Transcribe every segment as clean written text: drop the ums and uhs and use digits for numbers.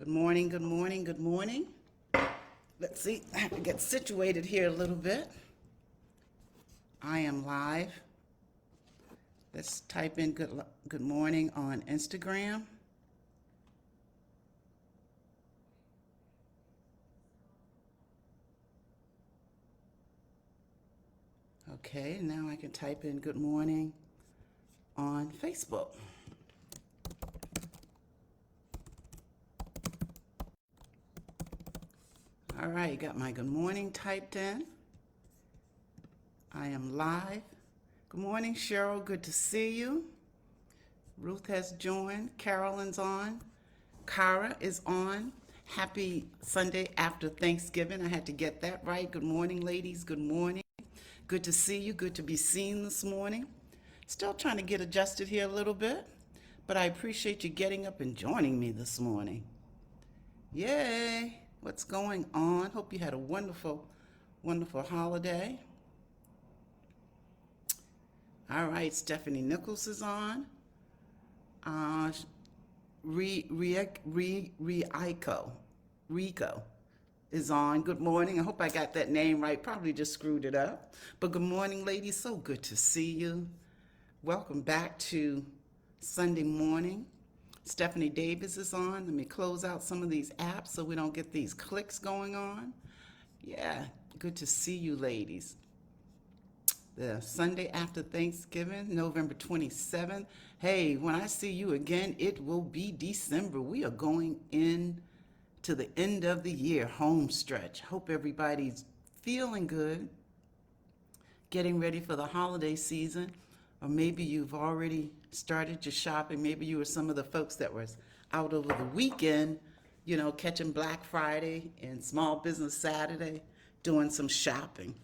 Good morning, good morning, good morning. Let's see, I have to get situated here a little bit. I am live. Let's type in good morning on Instagram. Okay, now I can type in good morning on Facebook. All right, got my good morning typed in. I am live. Good morning, Cheryl. Good to see you. Ruth has joined. Carolyn's on. Cara is on. Happy Sunday after Thanksgiving. I had to get that right. Good morning, ladies. Good morning. Good to see you. Good to be seen this morning. Still trying to get adjusted here a little bit, but I appreciate you getting up and joining me this morning. Yay! What's going on? Hope you had a wonderful, wonderful holiday. All right, Stephanie Nichols is on. Rico is on. Good morning. I hope I got that name right. Probably just screwed it up. But good morning, ladies. So good to see you. Welcome back to Sunday morning. Stephanie Davis is on. Let me close out some of these apps so we don't get these clicks going on. Yeah, good to see you, ladies. The Sunday after Thanksgiving, November 27th. Hey, when I see you again, it will be December. We are going in to the end of the year, home stretch. Hope everybody's feeling good, getting ready for the holiday season, or maybe you've already started your shopping. Maybe you were some of the folks that was out over the weekend, catching Black Friday and Small Business Saturday, doing some shopping.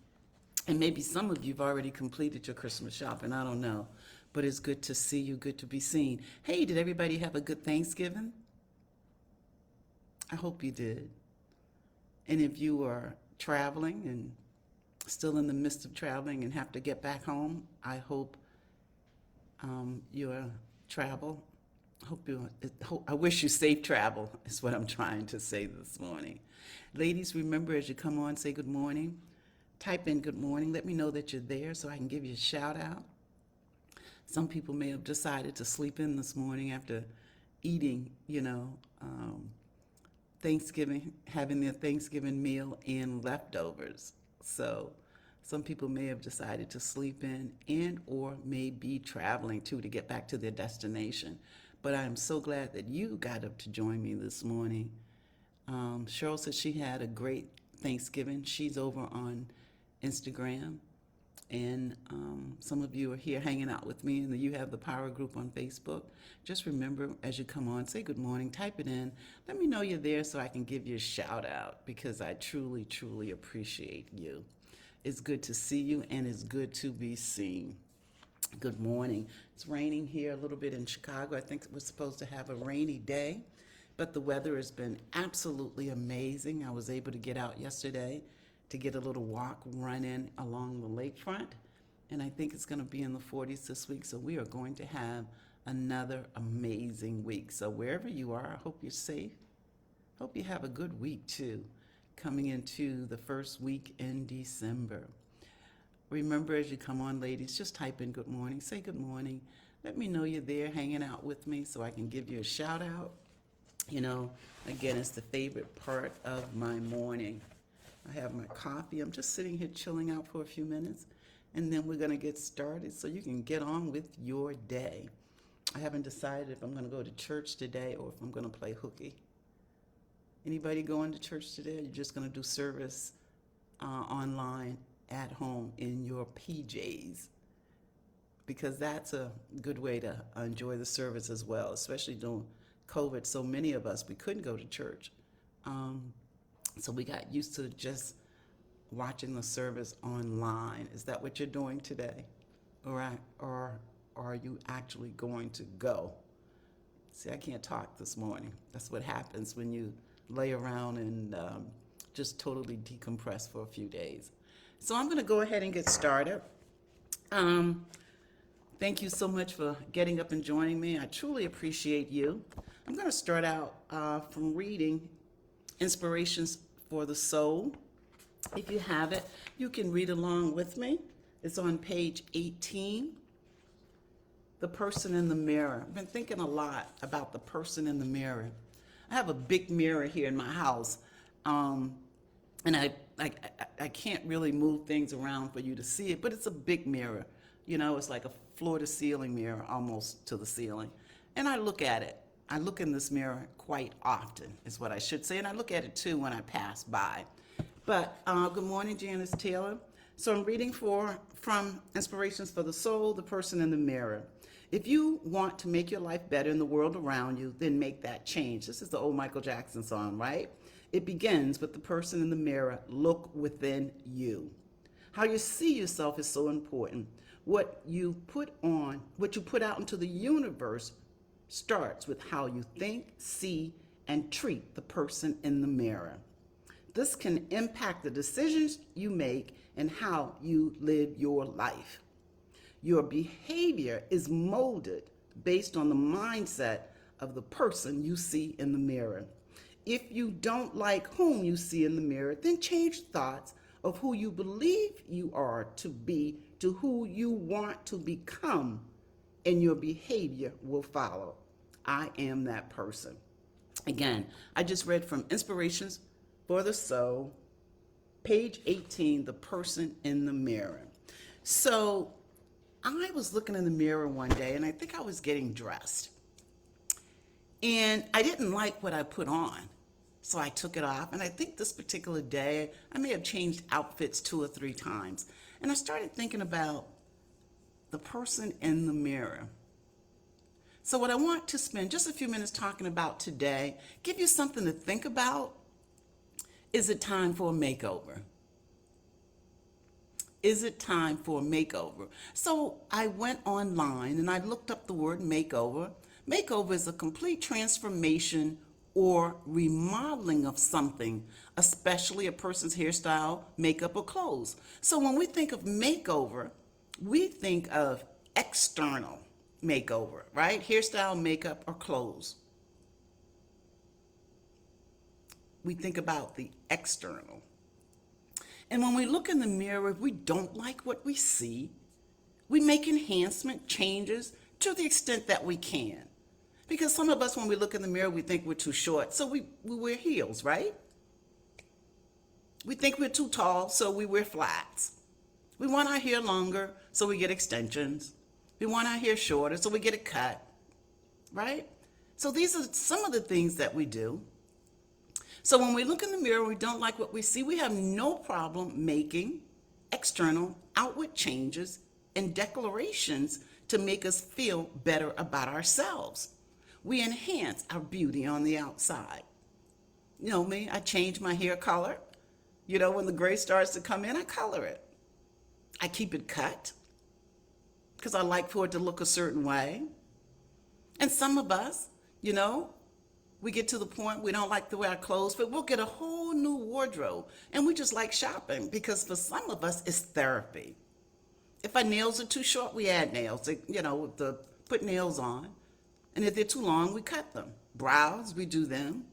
And maybe some of you have already completed your Christmas shopping. I don't know. But it's good to see you, good to be seen. Hey, did everybody have a good Thanksgiving? I hope you did. And if you are traveling and still in the midst of traveling and have to get back home, I hope your travel, I wish you safe travel is what I'm trying to say this morning. Ladies, remember as you come on, say good morning. Type in good morning. Let me know that you're there so I can give you a shout out. Some people may have decided to sleep in this morning after eating, Thanksgiving, having their Thanksgiving meal and leftovers. So some people may have decided to sleep in and or may be traveling too to get back to their destination. But I'm so glad that you got up to join me this morning. Cheryl said she had a great Thanksgiving. She's over on Instagram, and some of you are here hanging out with me, and you have the Power Group on Facebook. Just remember, as you come on, say good morning, type it in. Let me know you're there so I can give you a shout out, because I truly, truly appreciate you. It's good to see you, and it's good to be seen. Good morning. It's raining here a little bit in Chicago. I think we're supposed to have a rainy day, but the weather has been absolutely amazing. I was able to get out yesterday to get a little walk, run in along the lakefront, and I think it's going to be in the 40s this week, so we are going to have another amazing week. So wherever you are, I hope you're safe. Hope you have a good week too, coming into the first week in December. Remember, as you come on, ladies, just type in good morning, say good morning. Let me know you're there hanging out with me so I can give you a shout out. Again, it's the favorite part of my morning. I have my coffee. I'm just sitting here chilling out for a few minutes, and then we're going to get started so you can get on with your day. I haven't decided if I'm going to go to church today or if I'm going to play hooky. Anybody going to church today? Or you're just going to do service online at home in your PJs? Because that's a good way to enjoy the service as well, especially during COVID. So many of us, we couldn't go to church. So we got used to just watching the service online. Is that what you're doing today? Or are you actually going to go? See, I can't talk this morning. That's what happens when you lay around and just totally decompress for a few days. So I'm going to go ahead and get started. Thank you so much for getting up and joining me. I truly appreciate you. I'm going to start out from reading Inspirations for the Soul. If you have it, you can read along with me. It's on page 18, The Person in the Mirror. I've been thinking a lot about the person in the mirror. I have a big mirror here in my house, and I can't really move things around for you to see it, but it's a big mirror. You know, it's like a floor to ceiling mirror, almost to the ceiling. And I look at it. I look in this mirror quite often, is what I should say. And I look at it too when I pass by. But good morning, Janice Taylor. So I'm reading from Inspirations for the Soul, The Person in the Mirror. If you want to make your life better in the world around you, then make that change. This is the old Michael Jackson song, right? It begins with the person in the mirror. Look within you. How you see yourself is so important. What you put out into the universe starts with how you think, see, and treat the person in the mirror. This can impact the decisions you make and how you live your life. Your behavior is molded based on the mindset of the person you see in the mirror. If you don't like whom you see in the mirror, then change thoughts of who you believe you are to be to who you want to become, and your behavior will follow. I am that person. Again, I just read from Inspirations for the Soul, page 18, The Person in the Mirror. So I was looking in the mirror one day, and I think I was getting dressed. And I didn't like what I put on. So I took it off, and I think this particular day, I may have changed outfits 2 or 3 times. And I started thinking about the person in the mirror. So what I want to spend just a few minutes talking about today, give you something to think about. Is it time for a makeover? Is it time for a makeover? So I went online and I looked up the word makeover. Makeover is a complete transformation or remodeling of something, especially a person's hairstyle, makeup, or clothes. So when we think of makeover, we think of external makeover, right? Hairstyle, makeup, or clothes. We think about the external. And when we look in the mirror, if we don't like what we see, we make enhancement changes to the extent that we can. Because some of us, when we look in the mirror, we think we're too short, so we wear heels, right? We think we're too tall, so we wear flats. We want our hair longer, so we get extensions. We want our hair shorter, so we get it cut, right? So these are some of the things that we do. So when we look in the mirror, we don't like what we see, we have no problem making external, outward changes and declarations to make us feel better about ourselves. We enhance our beauty on the outside. You know me, I change my hair color. You know, when the gray starts to come in, I color it. I keep it cut because I like for it to look a certain way. And some of us, you know, we get to the point we don't like the way our clothes fit. We'll get a whole new wardrobe, and we just like shopping because for some of us, it's therapy. If our nails are too short, we add nails, you know, to put nails on. And if they're too long, we cut them. Brows, we do them.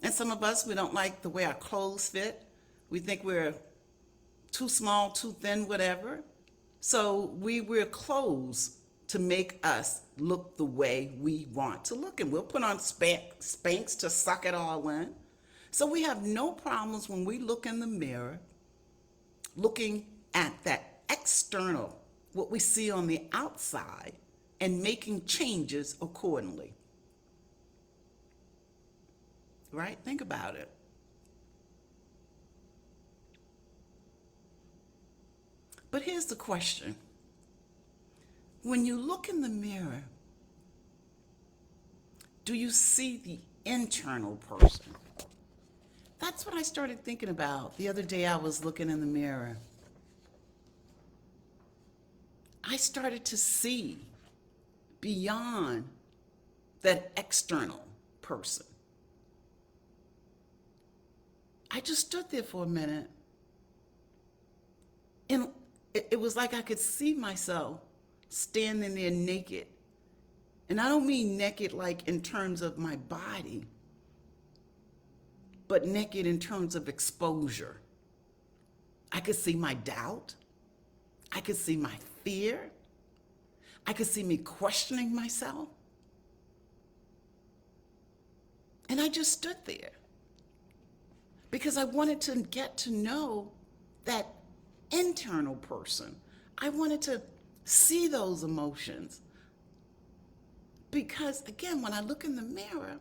And some of us, we don't like the way our clothes fit. We think we're too small, too thin, whatever. So we wear clothes to make us look the way we want to look. And we'll put on Spanx to suck it all in. So we have no problems when we look in the mirror, looking at that external, what we see on the outside, and making changes accordingly. Right? Think about it. But here's the question. When you look in the mirror, do you see the internal person? That's what I started thinking about the other day. I was looking in the mirror. I started to see beyond that external person. I just stood there for a minute, and it was like I could see myself standing there naked. And I don't mean naked like in terms of my body, but naked in terms of exposure. I could see my doubt. I could see my fear. I could see me questioning myself. And I just stood there because I wanted to get to know that internal person. I wanted to see those emotions. Because again, when I look in the mirror,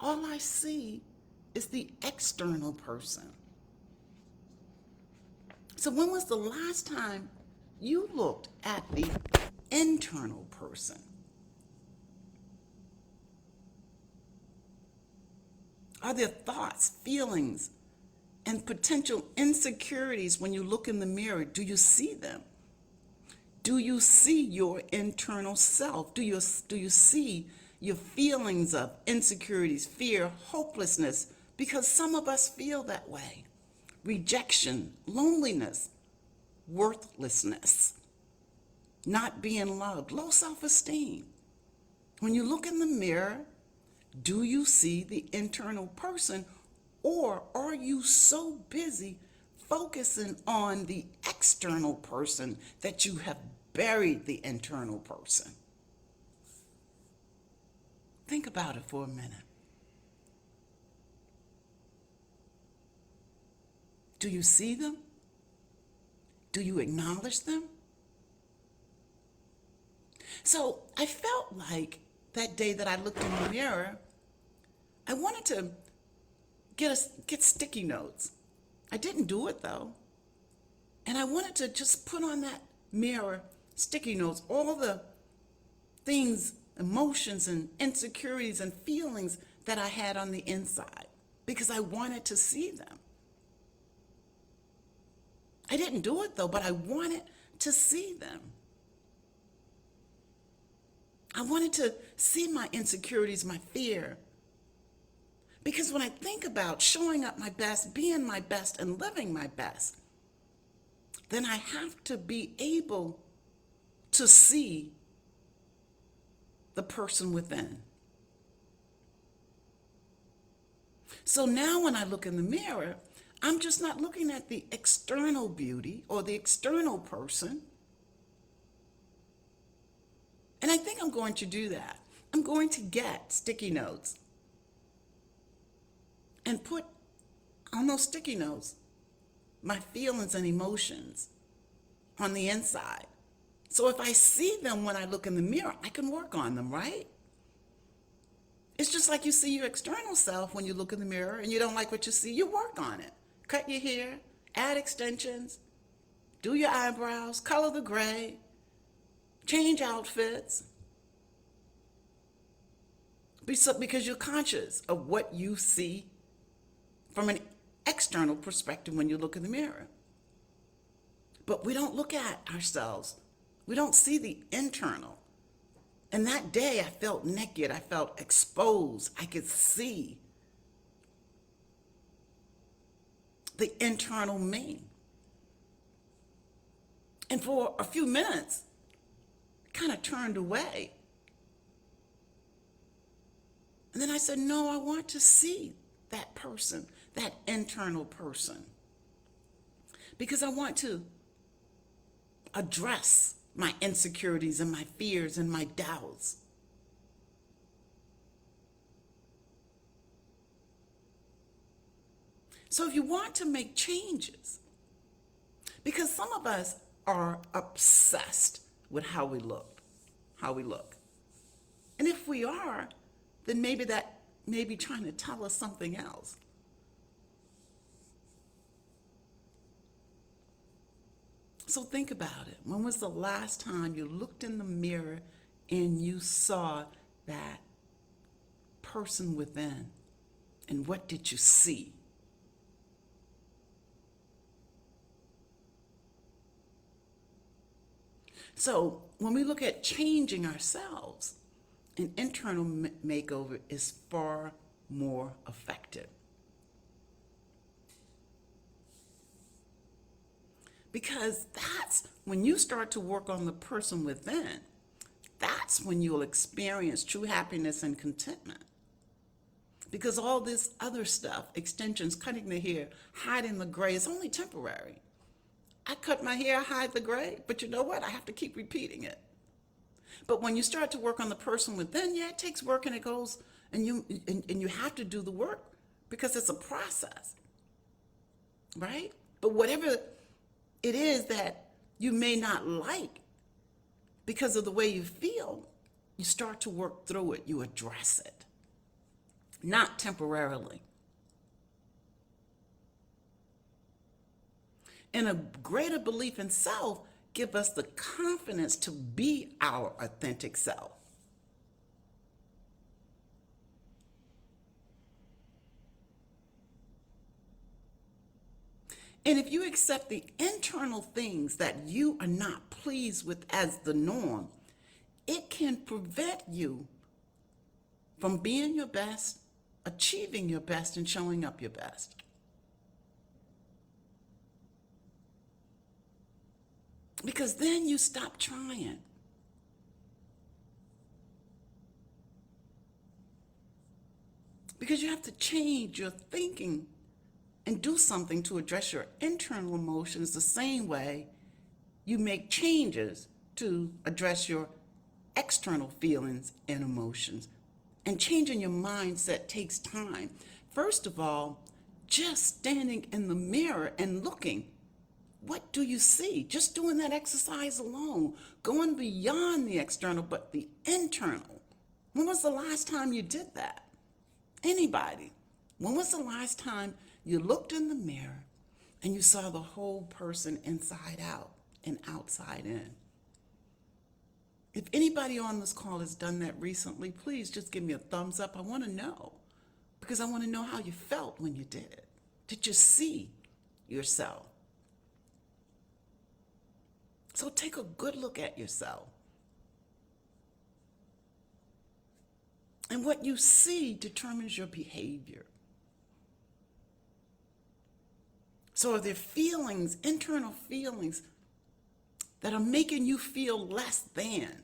all I see is the external person. So when was the last time you looked at the internal person? Are there thoughts, feelings, and potential insecurities when you look in the mirror? Do you see them? Do you see your internal self? Do you see your feelings of insecurities, fear, hopelessness? Because some of us feel that way. Rejection, loneliness, worthlessness, not being loved, low self-esteem. When you look in the mirror, do you see the internal person, or are you so busy focusing on the external person that you have buried the internal person? Think about it for a minute. Do you see them? Do you acknowledge them? So I felt like that day that I looked in the mirror, I wanted to get sticky notes. I didn't do it though. And I wanted to just put on that mirror sticky notes, all the things, emotions and insecurities and feelings that I had on the inside, because I wanted to see them. I didn't do it though, but I wanted to see them. I wanted to see my insecurities, my fear. Because when I think about showing up my best, being my best, and living my best, then I have to be able to see the person within. So now when I look in the mirror, I'm just not looking at the external beauty or the external person. And I think I'm going to do that. I'm going to get sticky notes and put on those sticky notes my feelings and emotions on the inside. So if I see them when I look in the mirror, I can work on them, right? It's just like you see your external self when you look in the mirror and you don't like what you see, you work on it. Cut your hair, add extensions, do your eyebrows, color the gray, change outfits. Because you're conscious of what you see from an external perspective when you look in the mirror. But we don't look at ourselves. We don't see the internal. And that day I felt naked. I felt exposed. I could see the internal me. And for a few minutes, I kind of turned away. And then I said, no, I want to see that person, that internal person. Because I want to address my insecurities and my fears and my doubts. So if you want to make changes, because some of us are obsessed with how we look. And if we are, then maybe that may be trying to tell us something else. So think about it. When was the last time you looked in the mirror and you saw that person within? And what did you see? So when we look at changing ourselves, an internal makeover is far more effective. Because that's When you start to work on the person within, that's when you'll experience true happiness and contentment. Because all this other stuff, extensions, cutting the hair, hiding the gray, is only temporary. I cut my hair, I hide the gray, but you know what? I have to keep repeating it. But when you start to work on the person within, yeah, it takes work and it goes, and you have to do the work because it's a process, right? But whatever it is that you may not like because of the way you feel, you start to work through it, you address it, not temporarily. And a greater belief in self give us the confidence to be our authentic self. And if you accept the internal things that you are not pleased with as the norm, it can prevent you from being your best, achieving your best, and showing up your best. Because then you stop trying. Because you have to change your thinking and do something to address your internal emotions the same way you make changes to address your external feelings and emotions. And changing your mindset takes time. First of all, just standing in the mirror and looking. What do you see? Just doing that exercise alone, going beyond the external, but the internal. When was the last time you did that? Anybody? When was the last time you looked in the mirror and you saw the whole person inside out and outside in? If anybody on this call has done that recently, please just give me a thumbs up. I want to know, because I want to know how you felt when you did it. Did you see yourself? So take a good look at yourself. And what you see determines your behavior. So are there feelings, internal feelings, that are making you feel less than?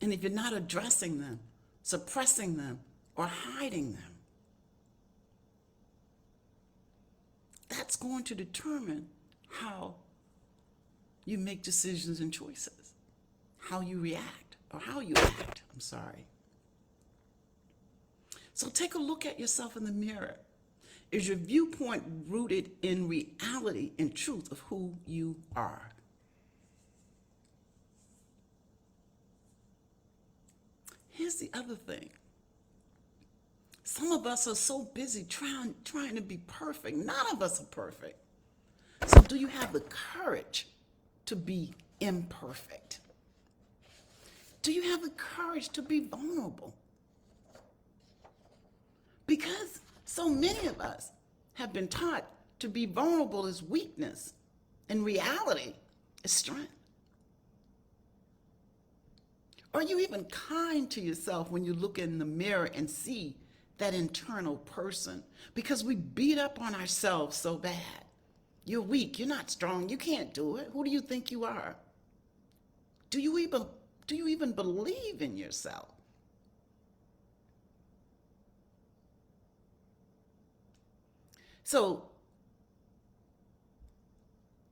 And if you're not addressing them, suppressing them, or hiding them, that's going to determine how you make decisions and choices, how you react, or how you act, I'm sorry. So take a look at yourself in the mirror. Is your viewpoint rooted in reality and truth of who you are? Here's the other thing. Some of us are so busy trying to be perfect. None of us are perfect. So do you have the courage to be imperfect? Do you have the courage to be vulnerable? Because so many of us have been taught to be vulnerable as weakness, and reality is strength. Are you even kind to yourself when you look in the mirror and see that internal person? Because we beat up on ourselves so bad. You're weak, you're not strong, you can't do it. Who do you think you are? Do you even believe in yourself? So,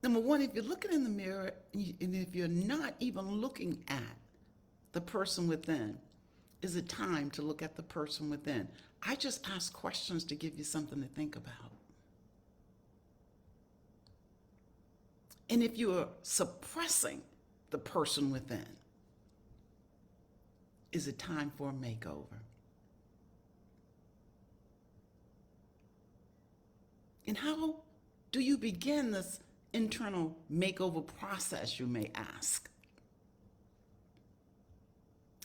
number one, if you're looking in the mirror and if you're not even looking at the person within, is it time to look at the person within? I just ask questions to give you something to think about. And if you are suppressing the person within, is it time for a makeover? And how do you begin this internal makeover process, you may ask?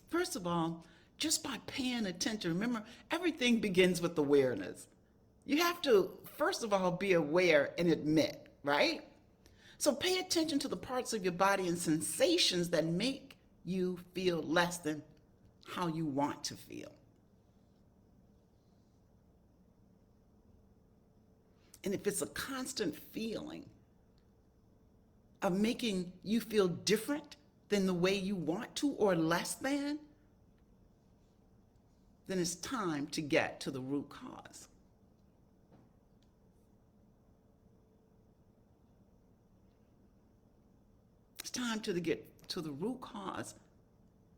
First of all, just by paying attention. Remember, everything begins with awareness. You have to, first of all, be aware and admit, right? So pay attention to the parts of your body and sensations that make you feel less than how you want to feel. And if it's a constant feeling of making you feel different than the way you want to or less than, then it's time to get to the root cause. It's time to get to the root cause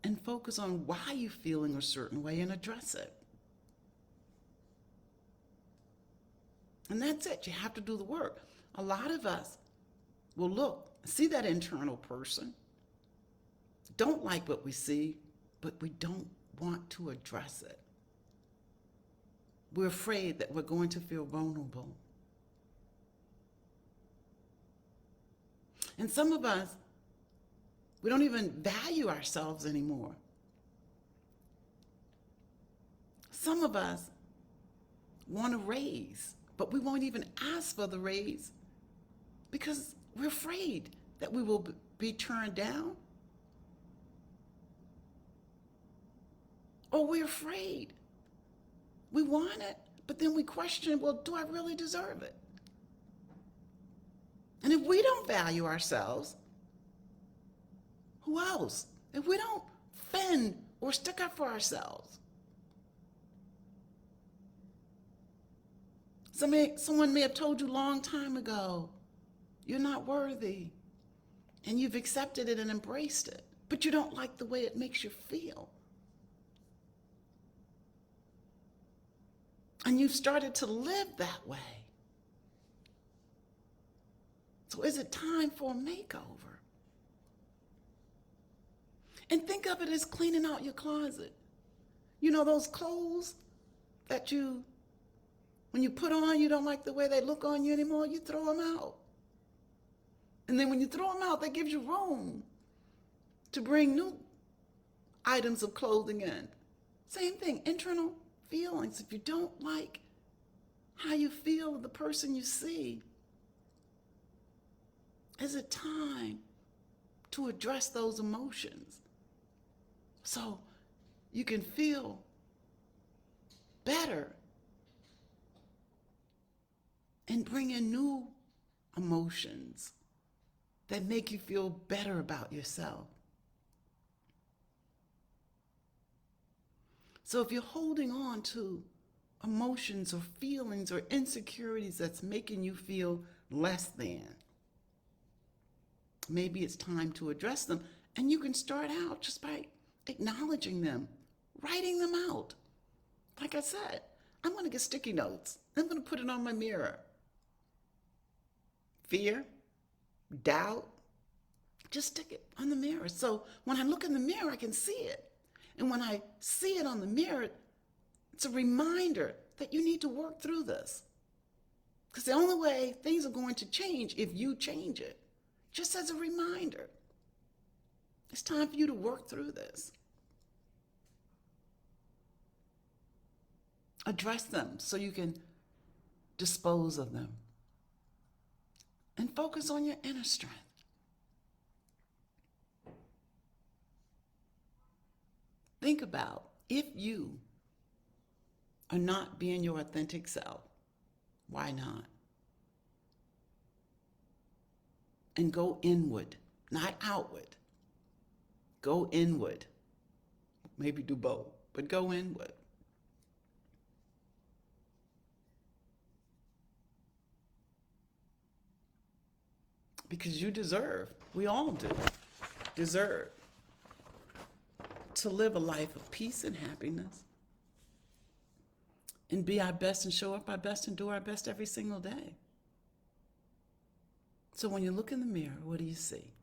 and focus on why you're feeling a certain way and address it. And that's it. You have to do the work. A lot of us will look, see that internal person, don't like what we see, but we don't want to address it. We're afraid that we're going to feel vulnerable. And some of us, we don't even value ourselves anymore. Some of us want a raise, but we won't even ask for the raise because we're afraid that we will be turned down. Or we're afraid. We want it, but then we question, well, do I really deserve it? And if we don't value ourselves, who else? If we don't fend or stick up for ourselves. Someone may have told you a long time ago, you're not worthy. And you've accepted it and embraced it, but you don't like the way it makes you feel. And you've started to live that way. So is it time for a makeover? And think of it as cleaning out your closet. You know those clothes that when you put on, you don't like the way they look on you anymore, you throw them out. And then when you throw them out, that gives you room to bring new items of clothing in. Same thing, internal feelings. If you don't like how you feel of the person you see, is it time to address those emotions so you can feel better and bring in new emotions that make you feel better about yourself? So if you're holding on to emotions or feelings or insecurities that's making you feel less than, maybe it's time to address them. And you can start out just by acknowledging them, writing them out. Like I said, I'm going to get sticky notes. I'm going to put it on my mirror. Fear, doubt, just stick it on the mirror. So when I look in the mirror, I can see it. And when I see it on the mirror, it's a reminder that you need to work through this. Because the only way things are going to change if you change it. Just as a reminder. It's time for you to work through this. Address them so you can dispose of them. And focus on your inner strength. Think about if you are not being your authentic self, why not? And go inward, not outward. Go inward. Maybe do both, but go inward. Because you deserve, we all do, deserve to live a life of peace and happiness and be our best and show up our best and do our best every single day. So when you look in the mirror, what do you see?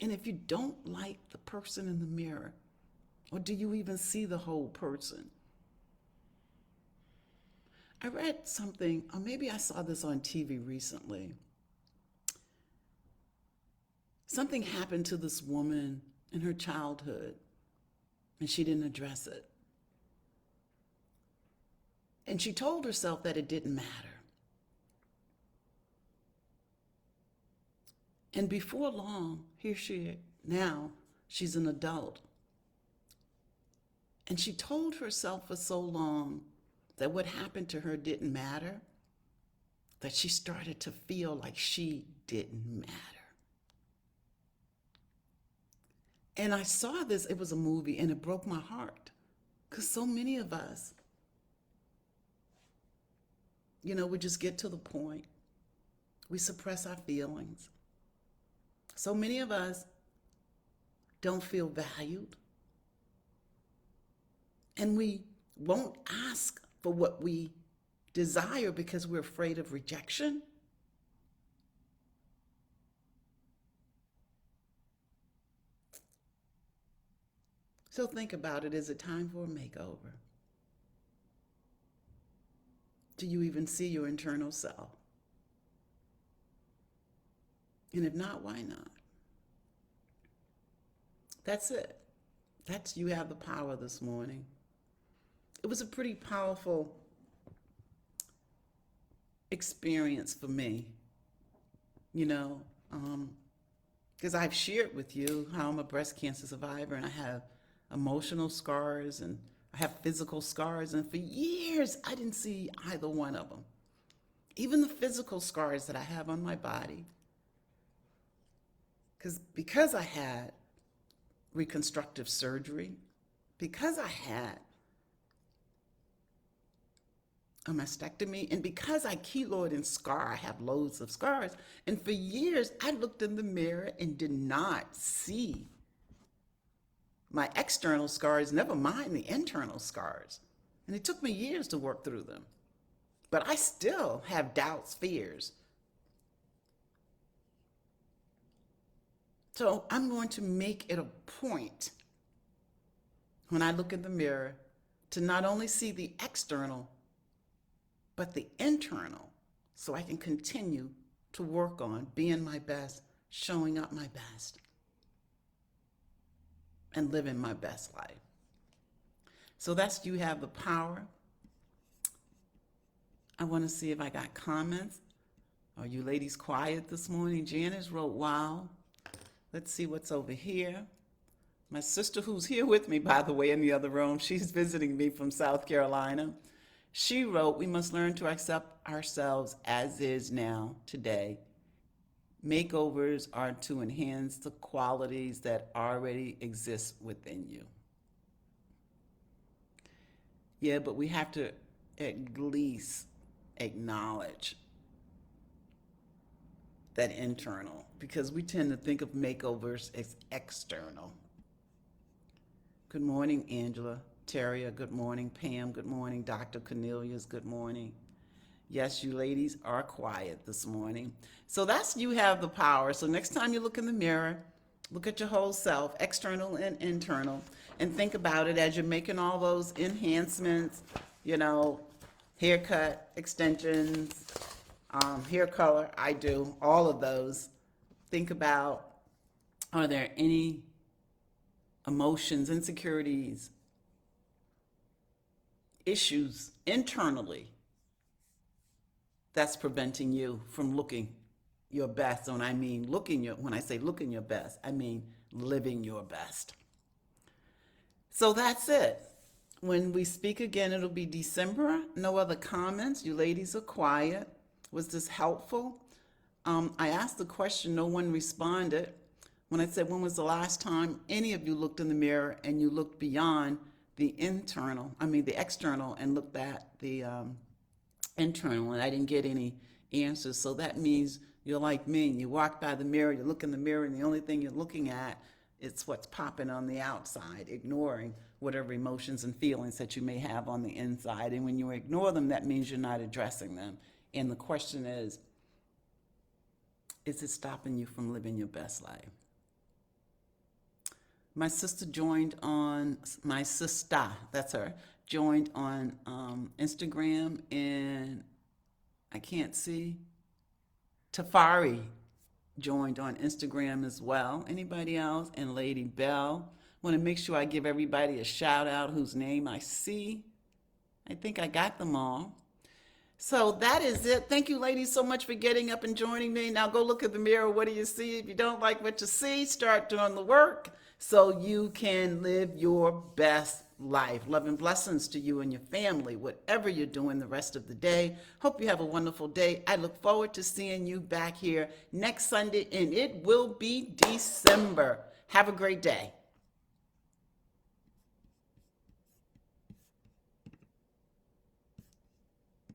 And if you don't like the person in the mirror, or do you even see the whole person? I read something, or maybe I saw this on TV recently. Something happened to this woman in her childhood, and she didn't address it. And she told herself that it didn't matter. And before long, now she's an adult. And she told herself for so long that what happened to her didn't matter. that she started to feel like she didn't matter. And I saw this, it was a movie, and it broke my heart. Because so many of us, we just get to the point, we suppress our feelings. So many of us don't feel valued. And we won't ask for what we desire because we're afraid of rejection. So think about it. Is it time for a makeover? Do you even see your internal self? And if not, why not? That's it. You have the power this morning. It was a pretty powerful experience for me, because I've shared with you how I'm a breast cancer survivor and I have emotional scars and I have physical scars. And for years, I didn't see either one of them. Even the physical scars that I have on my body. Because I had reconstructive surgery, because I had a mastectomy, and because I keloid and scar, I have loads of scars. And for years, I looked in the mirror and did not see my external scars, never mind the internal scars. And it took me years to work through them. But I still have doubts, fears. So I'm going to make it a point when I look in the mirror to not only see the external, but the internal, so I can continue to work on being my best, showing up my best, and living my best life. So that's You Have the Power. I want to see if I got comments. Are you ladies quiet this morning? Janice wrote, wow. Let's see what's over here. My sister, who's here with me, by the way, in the other room, she's visiting me from South Carolina. She wrote, we must learn to accept ourselves as is now, today. Makeovers are to enhance the qualities that already exist within you. Yeah, but we have to at least acknowledge that internal, because we tend to think of makeovers as external. Good morning, Angela. Terria, good morning. Pam, good morning. Dr. Cornelius, good morning. Yes, you ladies are quiet this morning. So that's You Have the Power. So next time you look in the mirror, look at your whole self, external and internal, and think about it as you're making all those enhancements, haircut, extensions, hair color. I do all of those. Think about, are there any emotions, insecurities, issues internally that's preventing you from looking your best? And when I say looking your best, I mean living your best. So that's it. When we speak again, it'll be December. No other comments. You ladies are quiet. Was this helpful? I asked the question, no one responded. When I said, when was the last time any of you looked in the mirror and you looked beyond the external, and looked at the internal? And I didn't get any answers. So that means you're like me. You walk by the mirror, you look in the mirror, and the only thing you're looking at is what's popping on the outside, ignoring whatever emotions and feelings that you may have on the inside. And when you ignore them, that means you're not addressing them. And the question is it stopping you from living your best life? My sister joined on, that's her, joined on Instagram, and I can't see. Tafari joined on Instagram as well. Anybody else? And Lady Bell. Want to make sure I give everybody a shout out whose name I see. I think I got them all. So that is it. Thank you, ladies, so much for getting up and joining me. Now go look at the mirror. What do you see? If you don't like what you see, start doing the work so you can live your best life. Love and blessings to you and your family, whatever you're doing the rest of the day. Hope you have a wonderful day. I look forward to seeing you back here next Sunday, and it will be December. Have a great day.